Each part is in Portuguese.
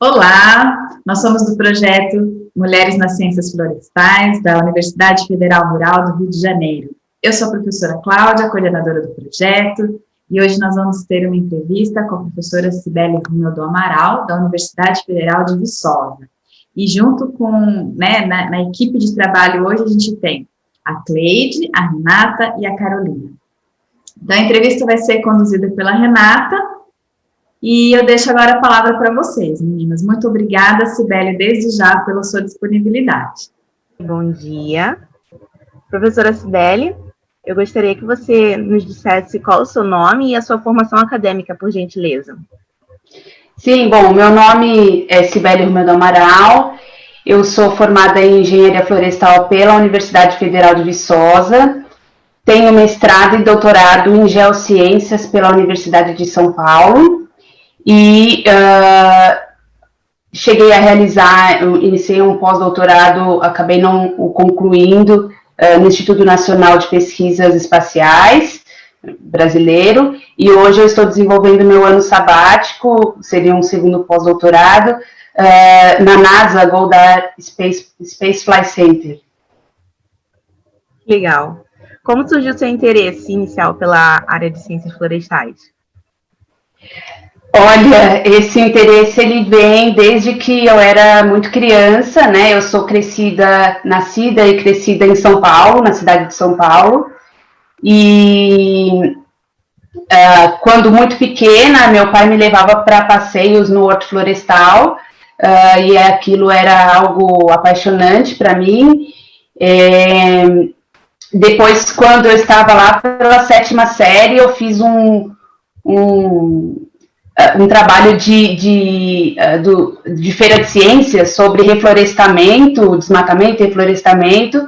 Olá, nós somos do projeto Mulheres nas Ciências Florestais, da Universidade Federal Rural do Rio de Janeiro. Eu sou a professora Cláudia, coordenadora do projeto, e hoje nós vamos ter uma entrevista com a professora Cibele Romeu do Amaral, da Universidade Federal de Viçosa. E junto com, na equipe de trabalho hoje, a gente tem a Cleide, a Renata e a Carolina. Então, a entrevista vai ser conduzida pela Renata, e eu deixo agora a palavra para vocês, meninas. Muito obrigada, Cibele, desde já, pela sua disponibilidade. Bom dia. Professora Cibele, eu gostaria que você nos dissesse qual o seu nome e a sua formação acadêmica, por gentileza. Sim, bom, meu nome é Cibele Romeu do Amaral, eu sou formada em Engenharia Florestal pela Universidade Federal de Viçosa, tenho mestrado e doutorado em Geociências pela Universidade de São Paulo, e cheguei a realizar, iniciei um pós-doutorado, acabei não o concluindo, no Instituto Nacional de Pesquisas Espaciais brasileiro, e hoje eu estou desenvolvendo meu ano sabático, seria um segundo pós-doutorado, na NASA Goddard Space Flight Center. Legal. Como surgiu o seu interesse inicial pela área de ciências florestais? Olha, esse interesse ele vem desde que eu era muito criança, né? Eu sou nascida e crescida em São Paulo, na cidade de São Paulo. E quando muito pequena, meu pai me levava para passeios no Horto Florestal, e aquilo era algo apaixonante para mim. Depois, quando eu estava lá pela 7ª série, eu fiz um trabalho de feira de ciências sobre reflorestamento, desmatamento e reflorestamento.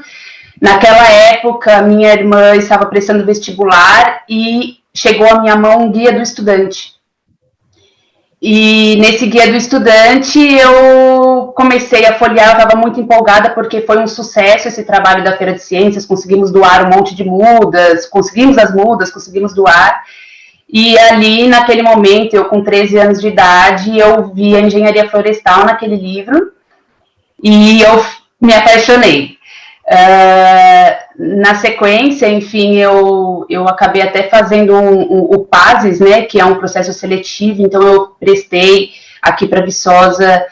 Naquela época, minha irmã estava prestando vestibular e chegou à minha mão um guia do estudante. E nesse guia do estudante, eu comecei a folhear, eu estava muito empolgada, porque foi um sucesso esse trabalho da feira de ciências, conseguimos doar um monte de mudas, conseguimos doar. E ali, naquele momento, eu com 13 anos de idade, eu vi a engenharia florestal naquele livro e eu me apaixonei. Na sequência, enfim, eu acabei até fazendo o PASES, né, que é um processo seletivo, então eu prestei aqui para Viçosa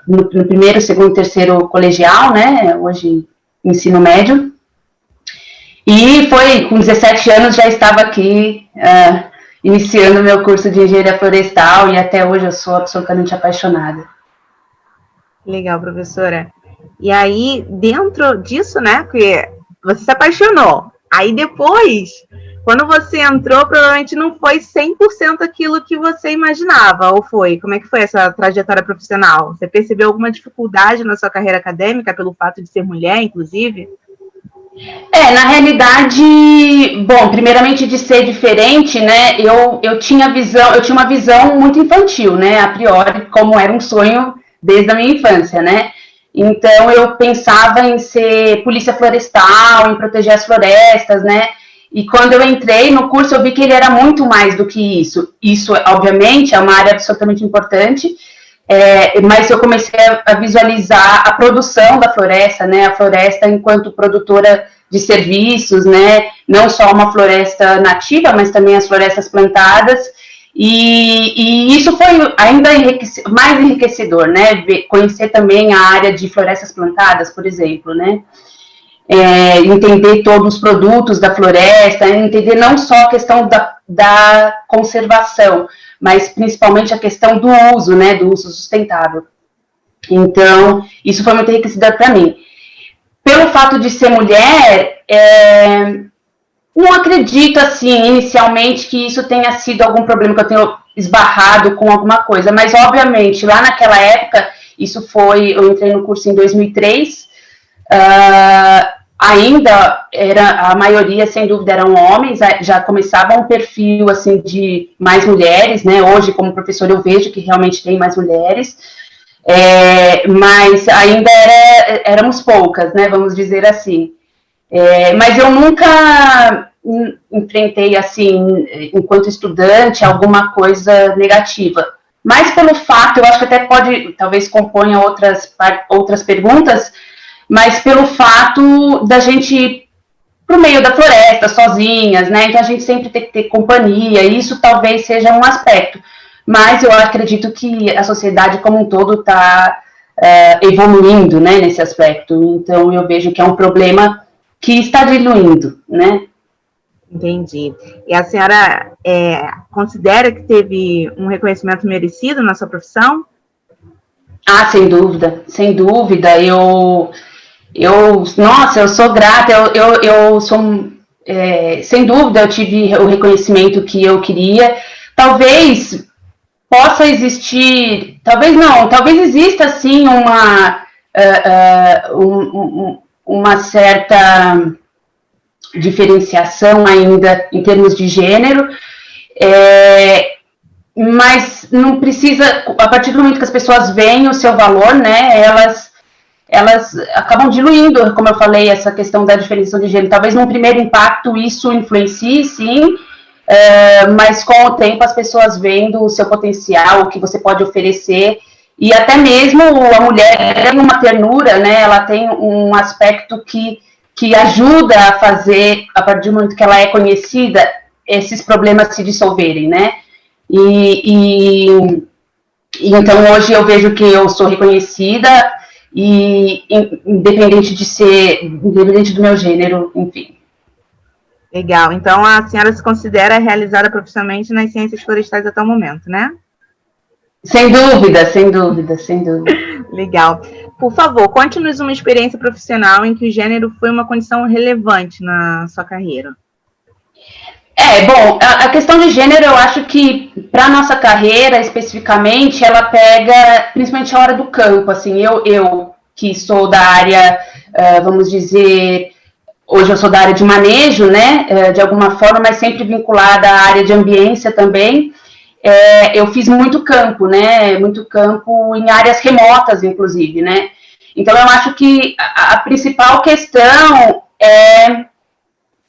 no primeiro, segundo e terceiro colegial, né, hoje ensino médio. E foi, com 17 anos, já estava aqui, iniciando meu curso de engenharia florestal, e até hoje eu sou absolutamente apaixonada. Legal, professora. E aí, dentro disso, né, que você se apaixonou. Aí depois, quando você entrou, provavelmente não foi 100% aquilo que você imaginava, ou foi? Como é que foi essa trajetória profissional? Você percebeu alguma dificuldade na sua carreira acadêmica, pelo fato de ser mulher, inclusive? Na realidade, bom, primeiramente de ser diferente, né, eu tinha uma visão muito infantil, né, a priori, como era um sonho desde a minha infância, né, então eu pensava em ser polícia florestal, em proteger as florestas, né, e quando eu entrei no curso eu vi que ele era muito mais do que isso. Isso, obviamente, é uma área absolutamente importante, mas eu comecei a visualizar a produção da floresta, né, a floresta enquanto produtora de serviços, né, não só uma floresta nativa, mas também as florestas plantadas, e isso foi ainda mais enriquecedor, né, conhecer também a área de florestas plantadas, por exemplo, né, entender todos os produtos da floresta, entender não só a questão da conservação, mas principalmente a questão do uso, né, do uso sustentável. Então, isso foi muito enriquecedor para mim. Pelo fato de ser mulher, não acredito, assim, inicialmente, que isso tenha sido algum problema, que eu tenha esbarrado com alguma coisa, mas, obviamente, lá naquela época, eu entrei no curso em 2003, ainda a maioria, sem dúvida, eram homens, já começava um perfil, assim, de mais mulheres, né, hoje, como professor, eu vejo que realmente tem mais mulheres, mas ainda éramos poucas, né, vamos dizer assim. Mas eu nunca enfrentei, assim, enquanto estudante, alguma coisa negativa. mais pelo fato, eu acho que até pode, talvez componha outras perguntas, mas pelo fato da gente ir para o meio da floresta, sozinhas, né? Então a gente sempre tem que ter companhia, e isso talvez seja um aspecto. Mas eu acredito que a sociedade como um todo está evoluindo, né, nesse aspecto. Então eu vejo que é um problema que está diluindo, né? Entendi. E a senhora considera que teve um reconhecimento merecido na sua profissão? Ah, sem dúvida, sem dúvida. Nossa, eu sou grata. Eu sou, sem dúvida, eu tive o reconhecimento que eu queria. Talvez possa existir, talvez não, talvez exista sim uma certa diferenciação ainda em termos de gênero, mas não precisa, a partir do momento que as pessoas veem o seu valor, né, elas acabam diluindo, como eu falei, essa questão da diferenciação de gênero. Talvez num primeiro impacto isso influencie, sim, mas com o tempo as pessoas vendo o seu potencial, o que você pode oferecer, e até mesmo a mulher tem uma ternura, né, ela tem um aspecto que ajuda a fazer, a partir do momento que ela é conhecida, esses problemas se dissolverem, né? E então hoje eu vejo que eu sou reconhecida, e independente do meu gênero, enfim. Legal. Então a senhora se considera realizada profissionalmente nas ciências florestais até o momento, né? Sem dúvida, sem dúvida, sem dúvida. Legal. Por favor, conte-nos uma experiência profissional em que o gênero foi uma condição relevante na sua carreira. Bom, a questão de gênero, eu acho que para a nossa carreira, especificamente, ela pega principalmente a hora do campo, assim, eu que sou da área, vamos dizer, hoje eu sou da área de manejo, né, de alguma forma, mas sempre vinculada à área de ambiência também. Eu fiz muito campo, né, muito campo em áreas remotas, inclusive, né. Então, eu acho que a principal questão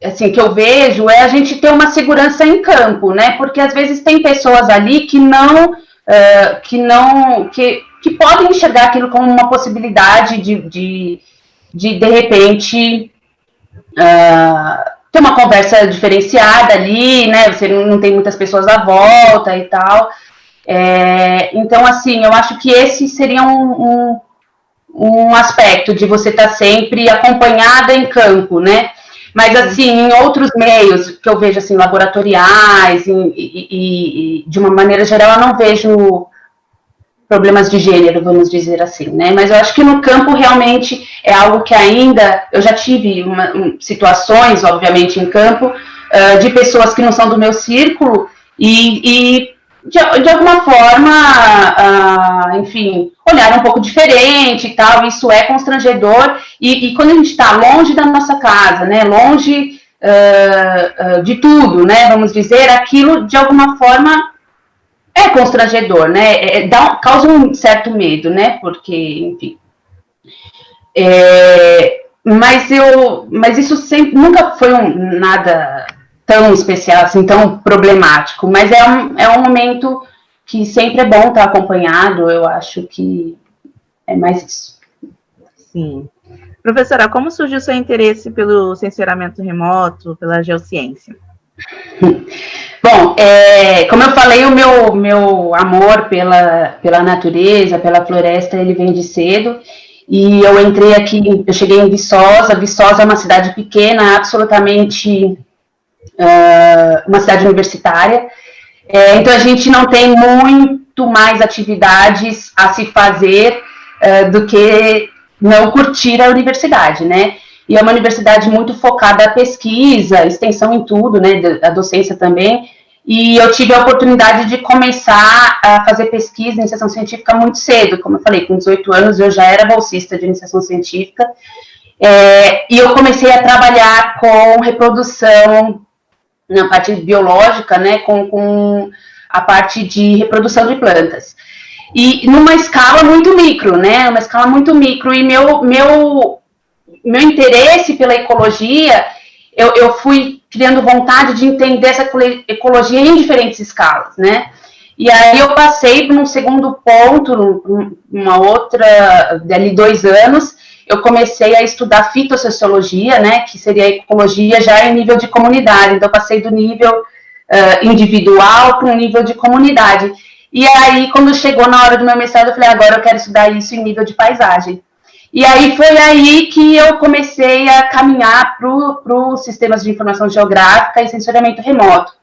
assim, que eu vejo a gente ter uma segurança em campo, né, porque às vezes tem pessoas ali que podem enxergar aquilo como uma possibilidade de repente, ter uma conversa diferenciada ali, né, você não tem muitas pessoas à volta e tal. Então, assim, eu acho que esse seria um aspecto de você estar sempre acompanhada em campo, né. Mas, assim, em outros meios, que eu vejo, assim, laboratoriais, e de uma maneira geral, eu não vejo problemas de gênero, vamos dizer assim, né? Mas eu acho que no campo, realmente, é algo que ainda... Eu já tive situações, obviamente, em campo, de pessoas que não são do meu círculo, de alguma forma, enfim, olhar um pouco diferente e tal, isso é constrangedor, e quando a gente está longe da nossa casa, né, longe de tudo, né, vamos dizer, aquilo de alguma forma é constrangedor, né, causa um certo medo, né, porque, enfim, mas isso sempre, nunca foi nada tão especial, assim, tão problemático, mas é um momento que sempre é bom estar acompanhado, eu acho que é mais isso. Sim. Professora, como surgiu o seu interesse pelo sensoriamento remoto, pela geociência? Bom, como eu falei, o meu amor pela natureza, pela floresta, ele vem de cedo, e eu entrei aqui, eu cheguei em Viçosa. Viçosa é uma cidade pequena, absolutamente... uma cidade universitária, então a gente não tem muito mais atividades a se fazer do que não curtir a universidade, né? E é uma universidade muito focada na pesquisa, extensão em tudo, né? A docência também. E eu tive a oportunidade de começar a fazer pesquisa em iniciação científica muito cedo, como eu falei, com 18 anos eu já era bolsista de iniciação científica, e eu comecei a trabalhar com reprodução na parte biológica, né, com a parte de reprodução de plantas. E numa escala muito micro, né, uma escala muito micro, e meu interesse pela ecologia, eu fui criando vontade de entender essa ecologia em diferentes escalas, né, E aí eu passei para um segundo ponto, uma outra, ali 2 anos, eu comecei a estudar fitossociologia, né, que seria a ecologia já em nível de comunidade. Então, eu passei do nível individual para um nível de comunidade. E aí, quando chegou na hora do meu mestrado, eu falei, agora eu quero estudar isso em nível de paisagem. E aí foi aí que eu comecei a caminhar para os sistemas de informação geográfica e sensoriamento remoto.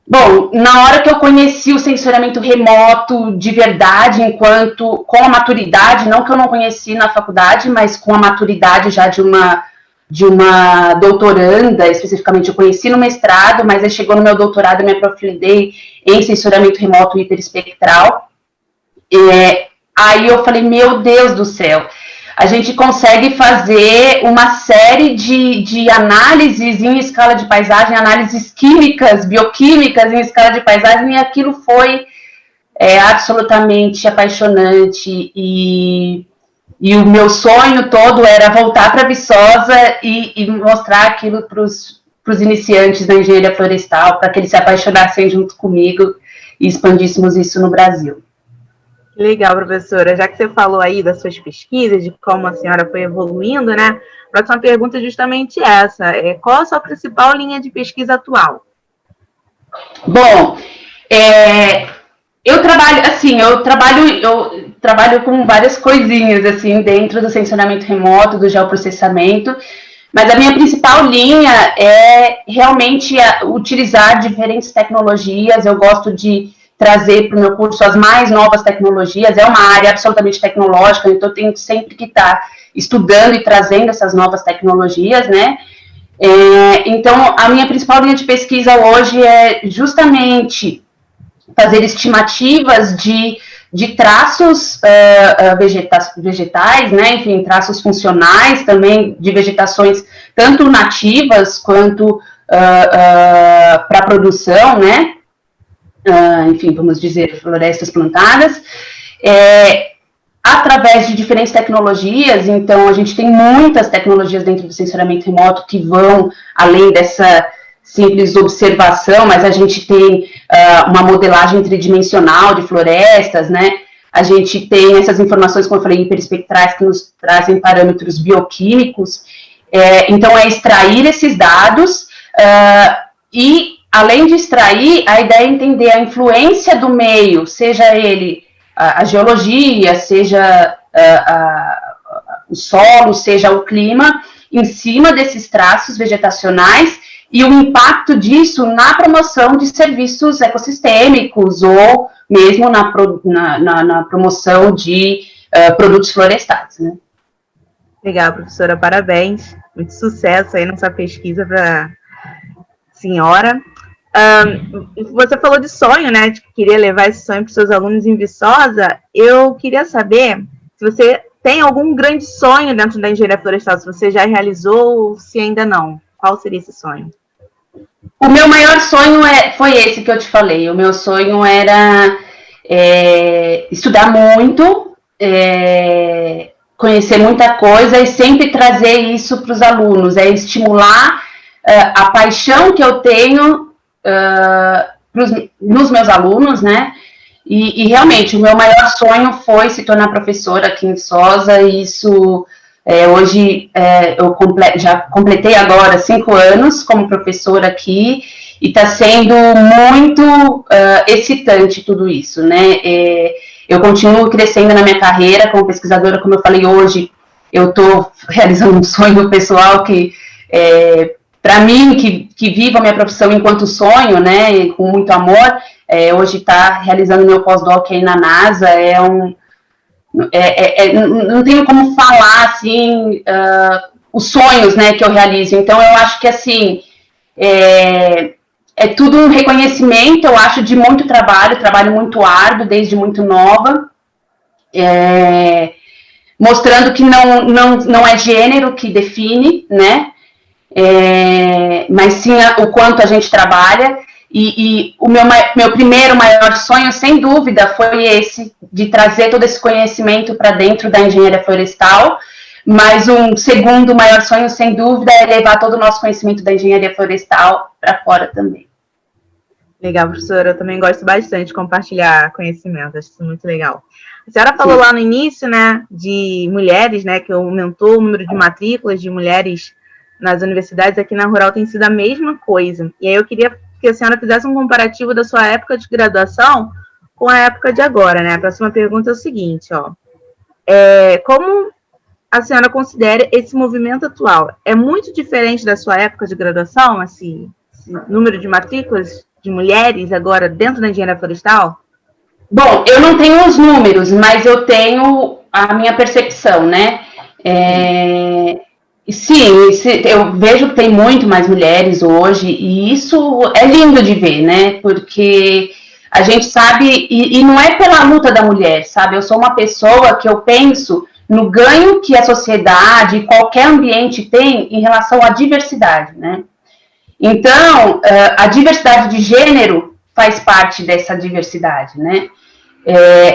Bom, na hora que eu conheci o sensoriamento remoto de verdade, com a maturidade, não que eu não conheci na faculdade, mas com a maturidade já de uma doutoranda, especificamente eu conheci no mestrado, mas aí chegou no meu doutorado, eu me aprofundei em sensoriamento remoto hiperespectral. Aí eu falei, meu Deus do céu, a gente consegue fazer uma série de análises em escala de paisagem, análises químicas, bioquímicas em escala de paisagem, e aquilo foi absolutamente apaixonante, e o meu sonho todo era voltar para Viçosa e mostrar aquilo para os iniciantes da engenharia florestal, para que eles se apaixonassem junto comigo e expandíssemos isso no Brasil. Legal, professora. Já que você falou aí das suas pesquisas, de como a senhora foi evoluindo, né? A próxima pergunta é justamente essa. Qual a sua principal linha de pesquisa atual? Bom, eu trabalho com várias coisinhas, assim, dentro do sensoriamento remoto, do geoprocessamento, mas a minha principal linha é realmente utilizar diferentes tecnologias. Eu gosto de trazer para o meu curso as mais novas tecnologias, é uma área absolutamente tecnológica, então eu tenho sempre que estar estudando e trazendo essas novas tecnologias, né? Então, a minha principal linha de pesquisa hoje é justamente fazer estimativas de traços vegetais, né? Enfim, traços funcionais também de vegetações, tanto nativas quanto para produção, né? Enfim, vamos dizer, florestas plantadas, através de diferentes tecnologias. Então, a gente tem muitas tecnologias dentro do sensoriamento remoto que vão além dessa simples observação, mas a gente tem uma modelagem tridimensional de florestas, né? A gente tem essas informações, como eu falei, hiperespectrais, que nos trazem parâmetros bioquímicos. Então, é extrair esses dados e, além de extrair, a ideia é entender a influência do meio, seja ele a geologia, seja o solo, seja o clima, em cima desses traços vegetacionais e o impacto disso na promoção de serviços ecossistêmicos ou mesmo na promoção de produtos florestais, né? Legal, professora, parabéns. Muito sucesso aí nessa pesquisa para a senhora. Você falou de sonho, né, de que queria levar esse sonho para os seus alunos em Viçosa. Eu queria saber se você tem algum grande sonho dentro da engenharia florestal, se você já realizou ou se ainda não. Qual seria esse sonho? O meu maior sonho foi esse que eu te falei. O meu sonho era estudar muito, conhecer muita coisa e sempre trazer isso para os alunos, estimular a paixão que eu tenho nos meus alunos, né? E realmente, o meu maior sonho foi se tornar professora aqui em Viçosa, e isso, hoje, eu já completei agora 5 anos como professora aqui, e está sendo muito excitante tudo isso, né? Eu continuo crescendo na minha carreira como pesquisadora, como eu falei hoje, eu estou realizando um sonho pessoal que, para mim, que vivo a minha profissão enquanto sonho, né, com muito amor, hoje está realizando meu pós-doc aí na NASA, não tenho como falar, assim, os sonhos, né, que eu realizo. Então, eu acho que, assim, é tudo um reconhecimento, eu acho, de muito trabalho muito árduo, desde muito nova, mostrando que não é gênero que define, né, mas sim o quanto a gente trabalha. E o meu primeiro maior sonho, sem dúvida, foi esse, de trazer todo esse conhecimento para dentro da engenharia florestal. Mas um segundo maior sonho, sem dúvida, é levar todo o nosso conhecimento da engenharia florestal para fora também. Legal, professora. Eu também gosto bastante de compartilhar conhecimento. Acho isso muito legal. A senhora falou lá no início, né, de mulheres, né, que aumentou o número de matrículas de mulheres nas universidades. Aqui na Rural tem sido a mesma coisa. E aí eu queria que a senhora fizesse um comparativo da sua época de graduação com a época de agora, né? A próxima pergunta é o seguinte, ó. Como a senhora considera esse movimento atual? É muito diferente da sua época de graduação, esse número de matrículas de mulheres agora dentro da engenharia florestal? Bom, eu não tenho os números, mas eu tenho a minha percepção, né? Sim, eu vejo que tem muito mais mulheres hoje, e isso é lindo de ver, né? Porque a gente sabe, e não é pela luta da mulher, sabe? Eu sou uma pessoa que eu penso no ganho que a sociedade, qualquer ambiente tem em relação à diversidade, né? Então, a diversidade de gênero faz parte dessa diversidade, né?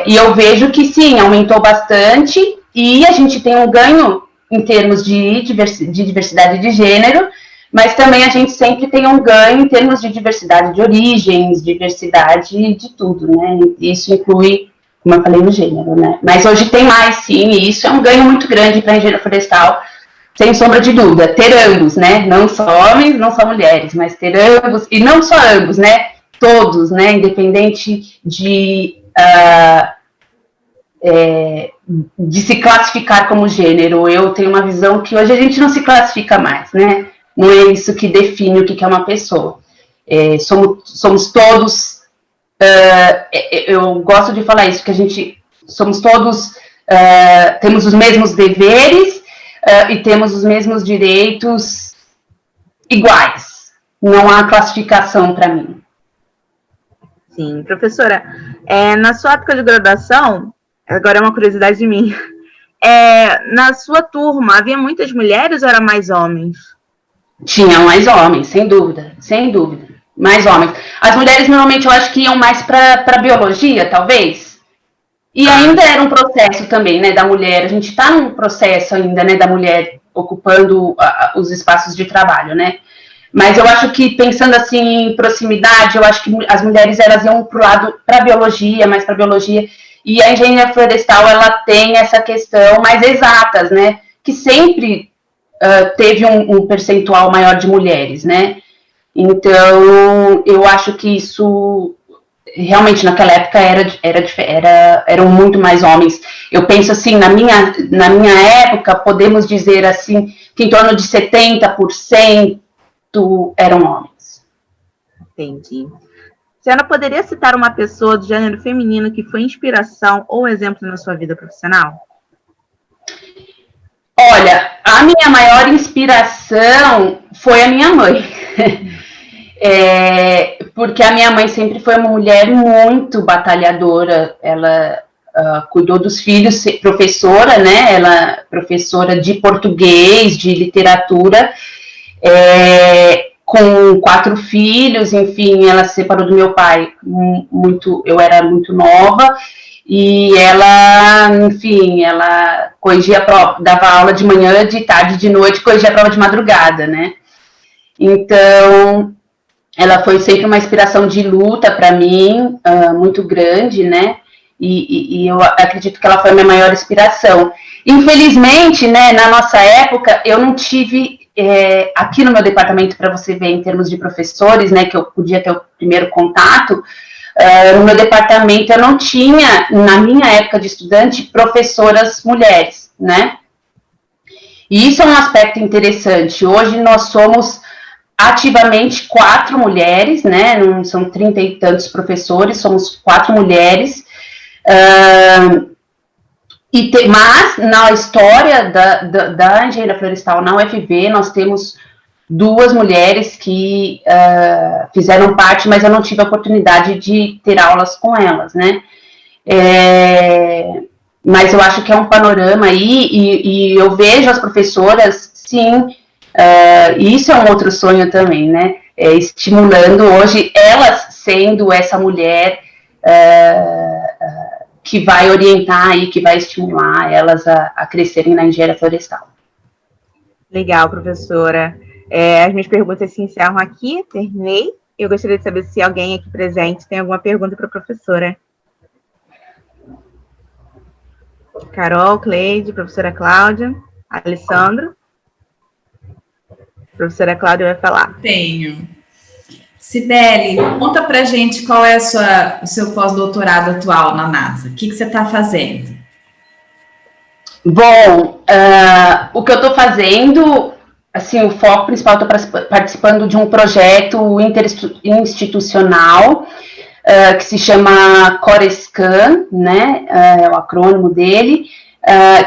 E eu vejo que sim, aumentou bastante, e a gente tem um ganho em termos de diversidade de gênero, mas também a gente sempre tem um ganho em termos de diversidade de origens, diversidade de tudo, né? Isso inclui, como eu falei, no gênero, né? Mas hoje tem mais, sim, e isso é um ganho muito grande para a engenharia florestal, sem sombra de dúvida, ter ambos, né? Não só homens, não só mulheres, mas ter ambos, e não só ambos, né? Todos, né? Independente de se classificar como gênero. Eu tenho uma visão que hoje a gente não se classifica mais, né? Não é isso que define o que é uma pessoa. Somos todos. Eu gosto de falar isso, que a gente somos todos. Temos os mesmos deveres e temos os mesmos direitos iguais. Não há classificação para mim. Sim, professora, na sua época de graduação, agora é uma curiosidade de mim, na sua turma, havia muitas mulheres ou eram mais homens? Tinha mais homens, sem dúvida, mais homens. As mulheres normalmente eu acho que iam mais para biologia, talvez. E ainda era um processo também, né, da mulher. A gente está num processo ainda, né, da mulher ocupando os espaços de trabalho, né? Mas eu acho que, pensando assim em proximidade, eu acho que as mulheres elas iam para o lado, para a biologia, mais para a biologia, e a engenharia florestal, ela tem essa questão mais exatas, né, que sempre teve um percentual maior de mulheres, né, então eu acho que isso, realmente, naquela época eram muito mais homens. Eu penso assim, na minha época, podemos dizer assim, que em torno de 70% eram homens. Entendi. A senhora poderia citar uma pessoa do gênero feminino que foi inspiração ou exemplo na sua vida profissional? Olha, a minha maior inspiração foi a minha mãe. Porque a minha mãe sempre foi uma mulher muito batalhadora. Ela cuidou dos filhos, professora, né? Ela professora de português, de literatura, com 4 filhos, enfim, ela se separou do meu pai eu era muito nova, e ela, enfim, ela corrigia a prova, dava aula de manhã, de tarde, de noite, corrigia a prova de madrugada, né? Então, ela foi sempre uma inspiração de luta para mim, muito grande, né? E eu acredito que ela foi a minha maior inspiração. Infelizmente, né, na nossa época, eu não tive, aqui no meu departamento, para você ver, em termos de professores, né, que eu podia ter o primeiro contato, no meu departamento eu não tinha, na minha época de estudante, professoras mulheres, né? E isso é um aspecto interessante. Hoje nós somos ativamente 4 mulheres, né? Não são 30 e tantos professores, somos 4 mulheres. Mas na história da engenharia florestal na UFV, nós temos 2 mulheres que fizeram parte, mas eu não tive a oportunidade de ter aulas com elas, né? Mas eu acho que é um panorama aí, e eu vejo as professoras, sim, e isso é um outro sonho também, né? Estimulando hoje elas sendo essa mulher que vai orientar e que vai estimular elas a crescerem na engenharia florestal. Legal, professora. As minhas perguntas se encerram aqui, terminei. eu gostaria de saber se alguém aqui presente tem alguma pergunta para a professora. Carol, Cleide, professora Cláudia, Alessandro. A professora Cláudia vai falar. Tenho. Cibele, conta pra gente qual é o seu pós-doutorado atual na NASA. O que você está fazendo? Bom, o que eu estou fazendo, assim, o foco principal, estou participando de um projeto interinstitucional que se chama CORESCAN, né, é o acrônimo dele,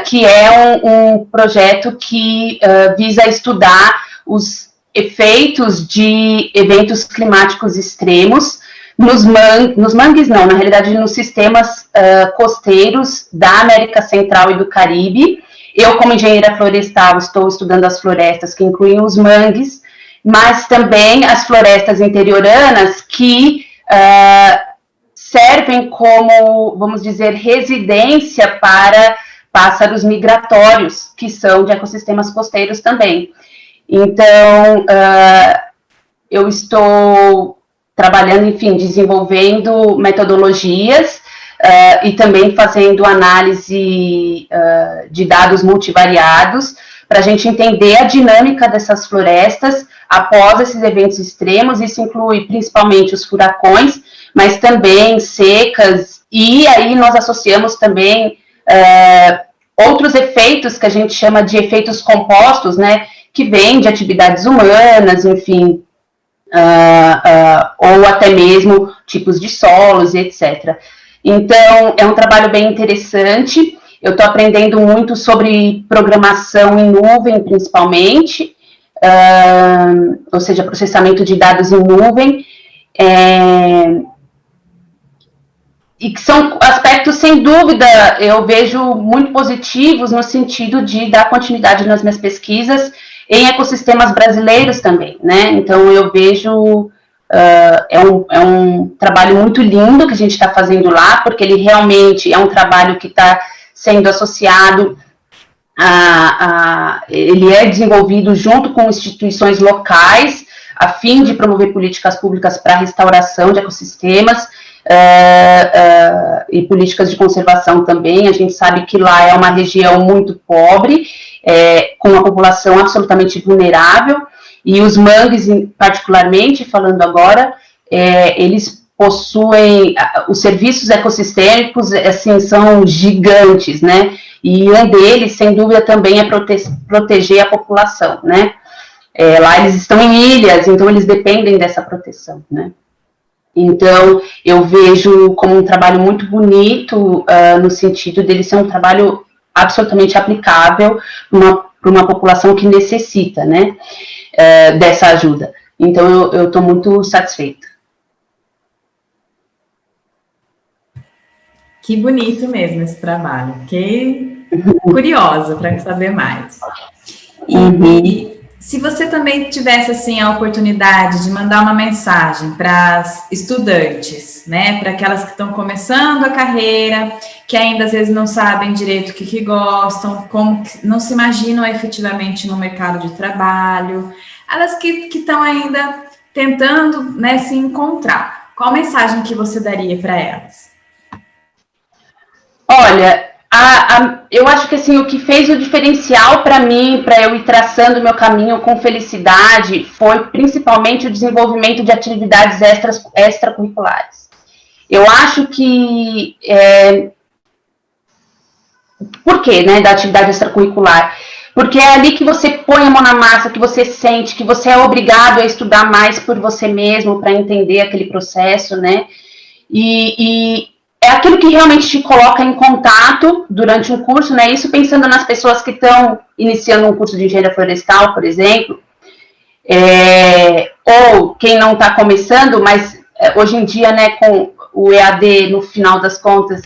que é um projeto que visa estudar os efeitos de eventos climáticos extremos nos mangues não, na realidade nos sistemas costeiros da América Central e do Caribe. Eu, como engenheira florestal, estou estudando as florestas que incluem os mangues, mas também as florestas interioranas que servem como, vamos dizer, residência para pássaros migratórios, que são de ecossistemas costeiros também. Então, eu estou trabalhando, enfim, desenvolvendo metodologias e também fazendo análise de dados multivariados para a gente entender a dinâmica dessas florestas após esses eventos extremos. Isso inclui principalmente os furacões, mas também secas, e aí nós associamos também outros efeitos que a gente chama de efeitos compostos, né, que vêm de atividades humanas, enfim, ou até mesmo tipos de solos, etc. Então, é um trabalho bem interessante. Eu estou aprendendo muito sobre programação em nuvem, principalmente, ou seja, processamento de dados em nuvem, e que são aspectos, sem dúvida, eu vejo muito positivos no sentido de dar continuidade nas minhas pesquisas em ecossistemas brasileiros também, né? Então, eu vejo, é um trabalho muito lindo que a gente está fazendo lá, porque ele realmente é um trabalho que está sendo associado ele é desenvolvido junto com instituições locais, a fim de promover políticas públicas para a restauração de ecossistemas, e políticas de conservação também. A gente sabe que lá é uma região muito pobre, com uma população absolutamente vulnerável, e os mangues, particularmente, falando agora, eles possuem, os serviços ecossistêmicos, assim, são gigantes, né, e um deles, sem dúvida, também é proteger a população, né. Lá eles estão em ilhas, então eles dependem dessa proteção, né. Então, eu vejo como um trabalho muito bonito, no sentido dele ser um trabalho absolutamente aplicável para uma população que necessita, né, dessa ajuda. Então, eu estou muito satisfeita. Que bonito mesmo esse trabalho. Fiquei curiosa para saber mais. E se você também tivesse, assim, a oportunidade de mandar uma mensagem para as estudantes, né, para aquelas que estão começando a carreira, que ainda às vezes não sabem direito o que gostam, como não se imaginam efetivamente no mercado de trabalho, elas que estão ainda tentando, né, se encontrar, qual mensagem que você daria para elas? Olha, eu acho que assim, o que fez o diferencial para mim, para eu ir traçando o meu caminho com felicidade, foi principalmente o desenvolvimento de atividades extracurriculares. Eu acho que... Por quê, né, da atividade extracurricular? Porque é ali que você põe a mão na massa, que você sente, que você é obrigado a estudar mais por você mesmo para entender aquele processo, né? E é aquilo que realmente te coloca em contato durante um curso, né? Isso pensando nas pessoas que estão iniciando um curso de engenharia florestal, por exemplo, ou quem não está começando, mas hoje em dia, né, com o EAD, no final das contas,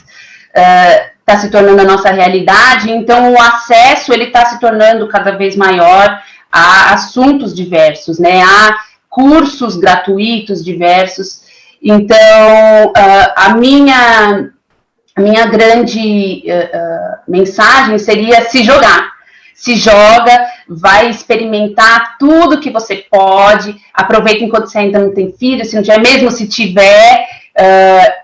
está se tornando a nossa realidade, então o acesso ele está se tornando cada vez maior a assuntos diversos, né? A cursos gratuitos diversos. Então, a minha grande mensagem seria se se joga, vai experimentar tudo que você pode, aproveita enquanto você ainda não tem filho, se não tiver, mesmo se tiver,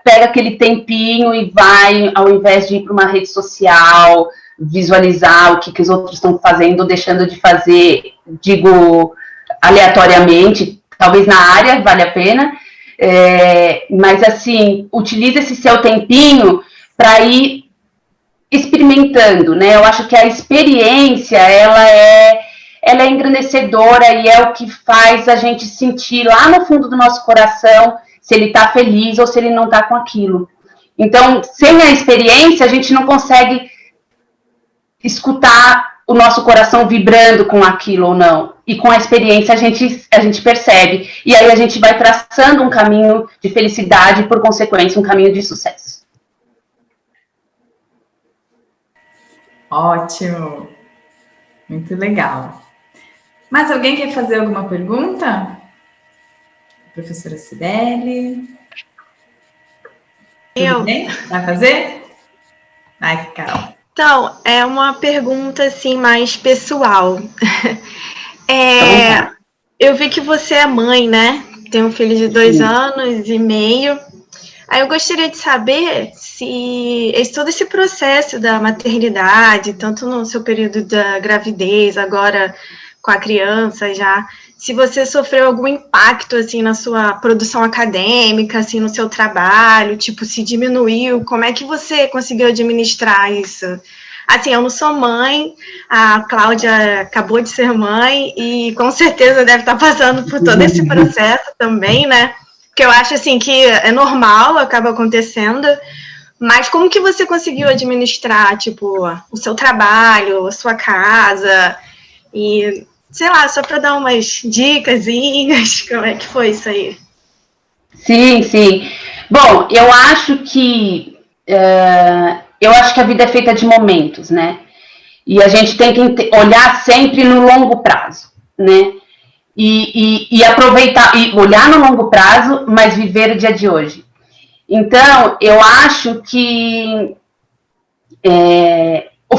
pega aquele tempinho e vai, ao invés de ir para uma rede social, visualizar o que os outros estão fazendo ou deixando de fazer, digo, aleatoriamente, talvez na área vale a pena, mas assim, utilize esse seu tempinho para ir experimentando, né? Eu acho que a experiência, ela é engrandecedora e é o que faz a gente sentir lá no fundo do nosso coração se ele está feliz ou se ele não está com aquilo. Então, sem a experiência, a gente não consegue escutar o nosso coração vibrando com aquilo ou não. E com a experiência a gente percebe. E aí a gente vai traçando um caminho de felicidade e, por consequência, um caminho de sucesso. Ótimo! Muito legal. Mais alguém quer fazer alguma pergunta? Professora Cibele? Tudo bem? Vai fazer? Vai, Carol. Então, é uma pergunta assim mais pessoal. Eu vi que você é mãe, né? Tem um filho de 2 anos e meio. Aí eu gostaria de saber se todo esse processo da maternidade, tanto no seu período da gravidez, agora com a criança já, se você sofreu algum impacto, assim, na sua produção acadêmica, assim, no seu trabalho, tipo, se diminuiu, como é que você conseguiu administrar isso? Assim, eu não sou mãe, a Cláudia acabou de ser mãe e com certeza deve estar passando por todo esse processo também, né? Que eu acho, assim, que é normal, acaba acontecendo, mas como que você conseguiu administrar, tipo, o seu trabalho, a sua casa e, sei lá, só para dar umas dicasinhas, como é que foi isso aí? Sim, sim. Bom, eu acho que a vida é feita de momentos, né? E a gente tem que olhar sempre no longo prazo, né? E aproveitar, e olhar no longo prazo, mas viver o dia de hoje. Então, eu acho que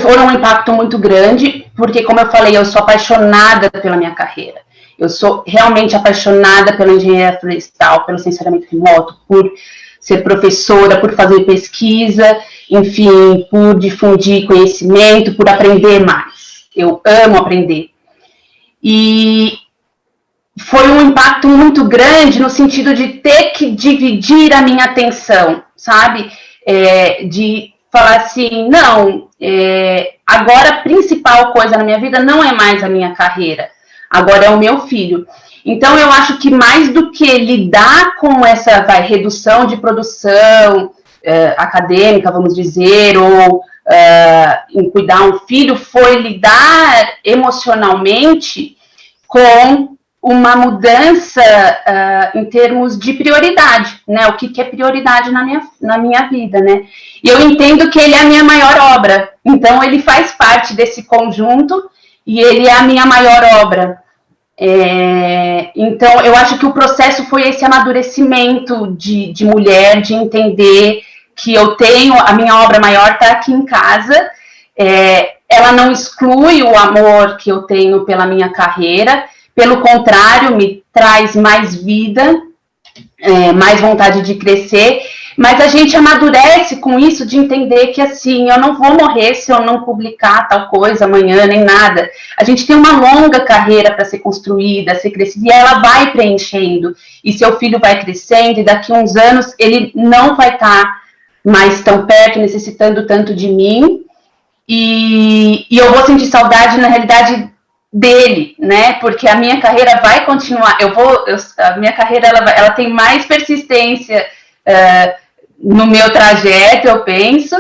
foram um impacto muito grande, porque, como eu falei, eu sou apaixonada pela minha carreira. Eu sou realmente apaixonada pela engenharia florestal, pelo sensoriamento remoto, por ser professora, por fazer pesquisa, enfim, por difundir conhecimento, por aprender mais. Eu amo aprender. E foi um impacto muito grande no sentido de ter que dividir a minha atenção, sabe? De falar assim, não, agora a principal coisa na minha vida não é mais a minha carreira, agora é o meu filho. Então, eu acho que mais do que lidar com essa redução de produção acadêmica, vamos dizer, ou em cuidar um filho, foi lidar emocionalmente com uma mudança em termos de prioridade, né? O que é prioridade na minha vida, né? E eu entendo que ele é a minha maior obra, então ele faz parte desse conjunto e ele é a minha maior obra. Então, eu acho que o processo foi esse amadurecimento de mulher, de entender que eu tenho, a minha obra maior está aqui em casa, ela não exclui o amor que eu tenho pela minha carreira, pelo contrário, me traz mais vida, mais vontade de crescer, mas a gente amadurece com isso de entender que, assim, eu não vou morrer se eu não publicar tal coisa amanhã, nem nada. A gente tem uma longa carreira para ser construída, ser crescida, e ela vai preenchendo, e seu filho vai crescendo, e daqui a uns anos ele não vai estar mais tão perto, necessitando tanto de mim, e eu vou sentir saudade, na realidade, dele, né? Porque a minha carreira vai continuar. A minha carreira ela tem mais persistência no meu trajeto, eu penso,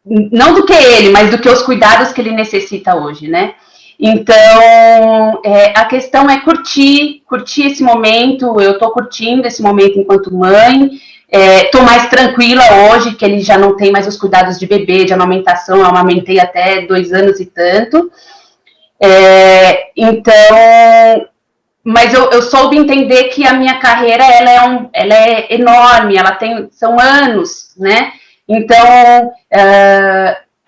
não do que ele, mas do que os cuidados que ele necessita hoje, né? Então, a questão é curtir esse momento. Eu estou curtindo esse momento enquanto mãe. Estou mais tranquila hoje, que ele já não tem mais os cuidados de bebê, de amamentação. Eu amamentei até 2 anos e tanto. Então, mas eu soube entender que a minha carreira ela é enorme, são anos, né? Então,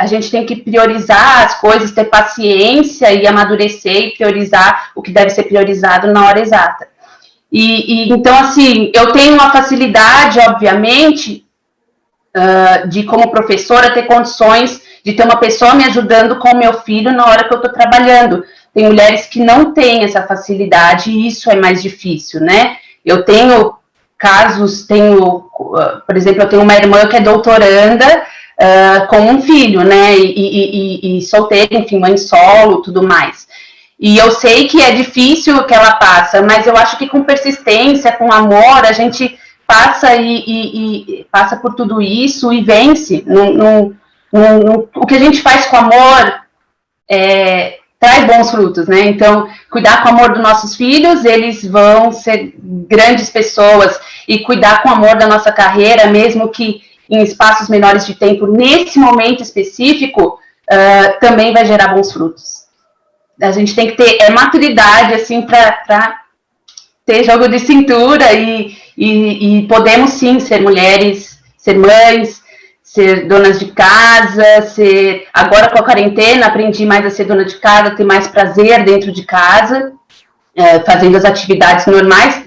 a gente tem que priorizar as coisas, ter paciência e amadurecer e priorizar o que deve ser priorizado na hora exata. Então, assim, eu tenho uma facilidade, obviamente, de, como professora, ter condições de ter uma pessoa me ajudando com o meu filho na hora que eu estou trabalhando. Tem mulheres que não têm essa facilidade e isso é mais difícil, né? Eu tenho casos, por exemplo, eu tenho uma irmã que é doutoranda com um filho, né? E solteira, enfim, mãe solo, tudo mais. E eu sei que é difícil o que ela passa, mas eu acho que com persistência, com amor, a gente passa passa por tudo isso e vence. O que a gente faz com amor traz bons frutos, né? Então, cuidar com amor dos nossos filhos, eles vão ser grandes pessoas, e cuidar com amor da nossa carreira, mesmo que em espaços menores de tempo, nesse momento específico, também vai gerar bons frutos. A gente tem que ter maturidade, assim, para ter jogo de cintura e podemos, sim, ser mulheres, ser mães, ser donas de casa, agora com a quarentena aprendi mais a ser dona de casa, ter mais prazer dentro de casa, fazendo as atividades normais,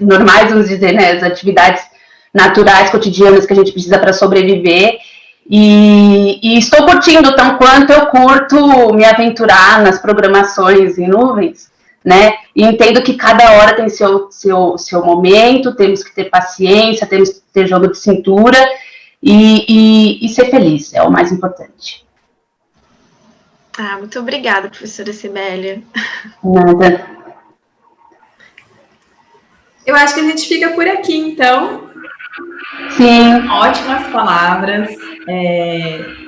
vamos dizer, né, as atividades naturais, cotidianas que a gente precisa para sobreviver, e estou curtindo tão quanto eu curto me aventurar nas programações em nuvens, né, e entendo que cada hora tem seu momento, temos que ter paciência, temos que ter jogo de cintura, e ser feliz é o mais importante. Muito obrigada, professora Cibélia. Nada. Eu acho que a gente fica por aqui, então. Sim. Ótimas palavras,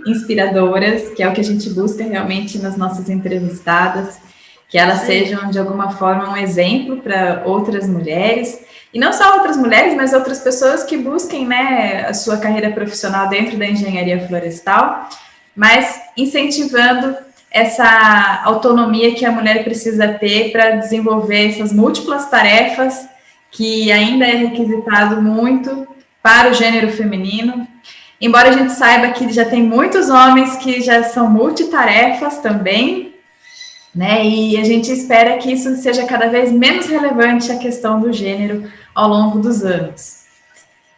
inspiradoras, que é o que a gente busca realmente nas nossas entrevistadas, que elas sejam, de alguma forma, um exemplo para outras mulheres, e não só outras mulheres, mas outras pessoas que busquem, né, a sua carreira profissional dentro da engenharia florestal, mas incentivando essa autonomia que a mulher precisa ter para desenvolver essas múltiplas tarefas que ainda é requisitado muito para o gênero feminino. Embora a gente saiba que já tem muitos homens que já são multitarefas também, né? E a gente espera que isso seja cada vez menos relevante, a questão do gênero, ao longo dos anos.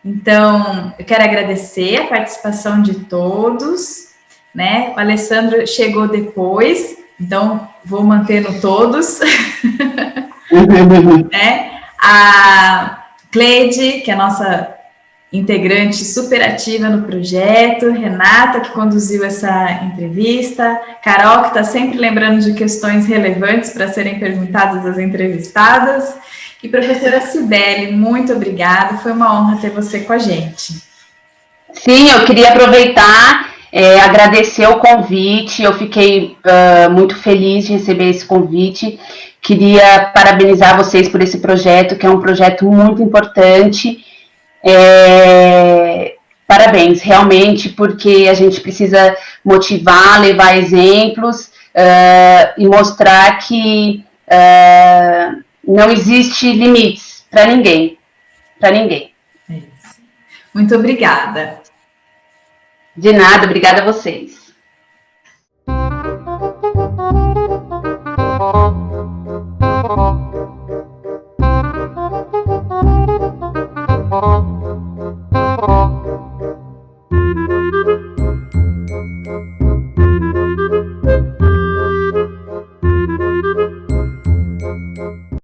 Então, eu quero agradecer a participação de todos, né? O Alessandro chegou depois, então vou manter no todos. Né? A Cleide, que é a nossa integrante super ativa no projeto, Renata, que conduziu essa entrevista, Carol, que está sempre lembrando de questões relevantes para serem perguntadas às entrevistadas, e professora Cibele, muito obrigada, foi uma honra ter você com a gente. Sim, eu queria aproveitar, agradecer o convite, eu fiquei muito feliz de receber esse convite, queria parabenizar vocês por esse projeto, que é um projeto muito importante. Parabéns, realmente, porque a gente precisa motivar, levar exemplos e mostrar que não existe limites para ninguém, É isso. Muito obrigada. De nada, obrigada a vocês.